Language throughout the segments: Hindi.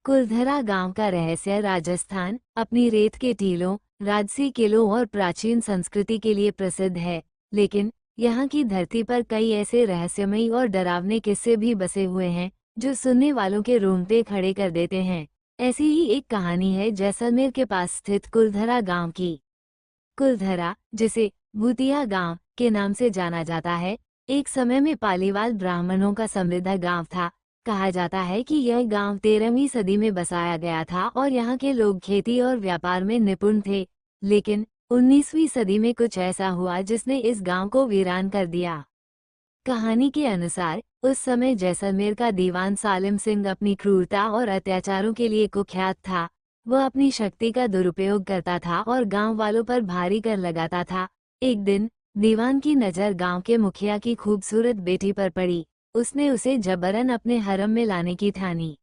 कुलधरा गांव का रहस्य। राजस्थान अपनी रेत के टीलों, राजसी किलों और प्राचीन संस्कृति के लिए प्रसिद्ध है, लेकिन यहाँ की धरती पर कई ऐसे रहस्यमयी और डरावने किस्से भी बसे हुए हैं जो सुनने वालों के रोंगटे खड़े कर देते हैं। ऐसी ही एक कहानी है जैसलमेर के पास स्थित कुलधरा गांव की। कुलधरा, जिसे भूतिया गांव के नाम से जाना जाता है, एक समय में पालीवाल ब्राह्मणों का समृद्ध गांव था। कहा जाता है कि यह गांव 13वीं सदी में बसाया गया था और यहाँ के लोग खेती और व्यापार में निपुण थे। लेकिन 19वीं सदी में कुछ ऐसा हुआ जिसने इस गांव को वीरान कर दिया। कहानी के अनुसार उस समय जैसलमेर का दीवान सालिम सिंह अपनी क्रूरता और अत्याचारों के लिए कुख्यात था। वह अपनी शक्ति का दुरुपयोग करता था और गांव वालों पर भारी कर लगाता था। एक दिन दीवान की नज़र गांव के मुखिया की खूबसूरत बेटी पर पड़ी। उसने उसे जबरन अपने हरम में लाने की ठानी।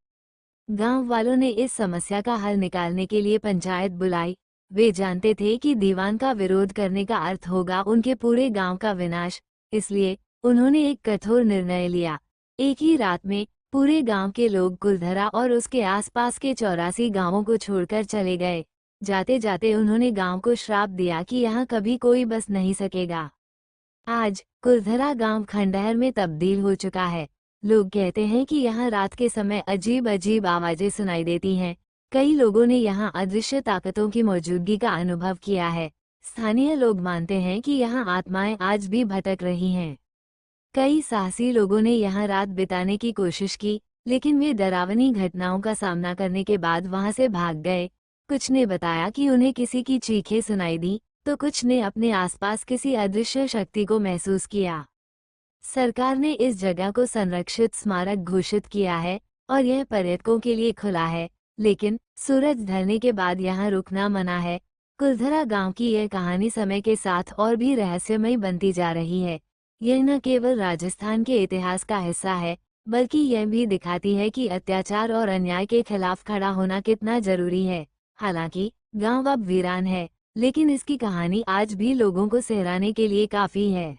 गांव वालों ने इस समस्या का हल निकालने के लिए पंचायत बुलाई। वे जानते थे कि दीवान का विरोध करने का अर्थ होगा उनके पूरे गांव का विनाश, इसलिए उन्होंने एक कठोर निर्णय लिया। एक ही रात में पूरे गांव के लोग कुलधरा और उसके आसपास के 84 गांवों को छोड़कर चले गए। जाते जाते उन्होंने गांव को श्राप दिया कि यहाँ कभी कोई बस नहीं सकेगा। आज कुलधरा गांव खंडहर में तब्दील हो चुका है। लोग कहते हैं कि यहाँ रात के समय अजीब अजीब आवाजें सुनाई देती हैं। कई लोगों ने यहाँ अदृश्य ताकतों की मौजूदगी का अनुभव किया है। स्थानीय लोग मानते हैं कि यहाँ आत्माएं आज भी भटक रही हैं। कई साहसी लोगों ने यहाँ रात बिताने की कोशिश की, लेकिन वे डरावनी घटनाओं का सामना करने के बाद वहां से भाग गए। कुछ ने बताया कि उन्हें किसी की चीखें सुनाई दी, तो कुछ ने अपने आसपास किसी अदृश्य शक्ति को महसूस किया। सरकार ने इस जगह को संरक्षित स्मारक घोषित किया है और यह पर्यटकों के लिए खुला है, लेकिन सूरज ढलने के बाद यहाँ रुकना मना है। कुलधरा गांव की यह कहानी समय के साथ और भी रहस्यमयी बनती जा रही है। यह न केवल राजस्थान के इतिहास का हिस्सा है, बल्कि यह भी दिखाती है कि अत्याचार और अन्याय के खिलाफ खड़ा होना कितना जरूरी है। हालांकि गांव अब वीरान है, लेकिन इसकी कहानी आज भी लोगों को सहराने के लिए काफी है।